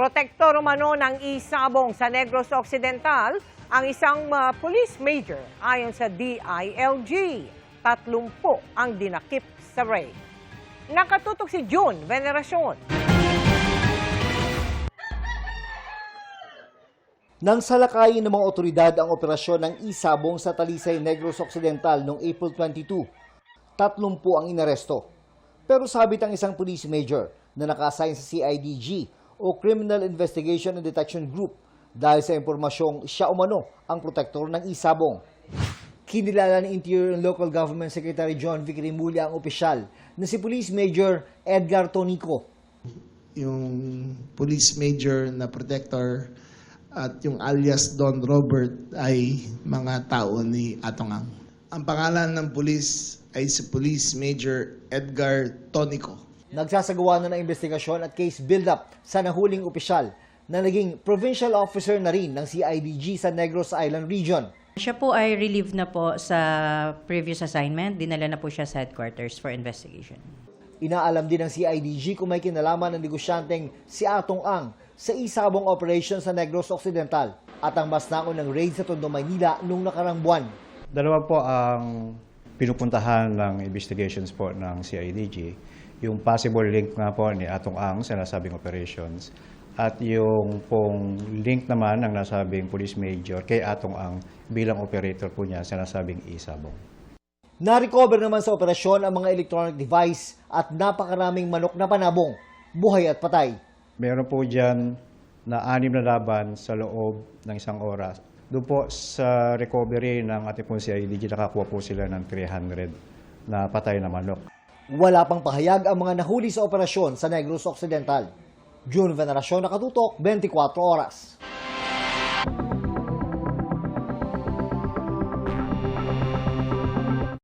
Protektor umano ng isabong sa Negros Occidental ang isang police major ayon sa DILG. 30 ang dinakip sa raid. Nakatutok si June Veneracion. Nang salakayin ng mga otoridad ang operasyon ng isabong sa Talisay, Negros Occidental noong April 22, 30 ang inaresto. Pero sabit ang isang police major na naka-assign sa CIDG o Criminal Investigation and Detection Group dahil sa impormasyong siya umano ang protektor ng isabong. Kinilala ni Interior and Local Government Secretary John Vic Rimulya ang opisyal na si Police Major Edgar Tonico. Yung Police Major na protector at yung alias Don Robert ay mga tao ni Atongang. Ang pangalan ng police ay si Police Major Edgar Tonico. Nagsasagawa na ng investigasyon at case build-up sa nahuling opisyal na naging provincial officer na rin ng CIDG sa Negros Island Region. Siya po ay relieved na po sa previous assignment. Dinala na po siya sa headquarters for investigation. Inaalam din ng CIDG kung may kinalaman ng negosyanteng si Atong Ang sa isabong operation sa Negros Occidental at ang mas naon ng raid sa Tondo, Maynila noong nakarang buwan. Dalawa po ang pinupuntahan ng investigations po ng CIDG. Yung possible link nga po ni Atong Ang sa nasabing operations at yung pong link naman ng nasabing police major kay Atong Ang bilang operator po niya sa nasabing isabong. Na-recover naman sa operasyon ang mga electronic device at napakaraming manok na panabong, buhay at patay. Meron po dyan na 6 na laban sa loob ng 1 oras. Doon po sa recovery ng ating pong CIDG, nakakuha po sila ng 300 na patay na manok. Wala pang pahayag ang mga nahuli sa operasyon sa Negros Occidental. June Veneracion, Nakatutok, 24 Oras.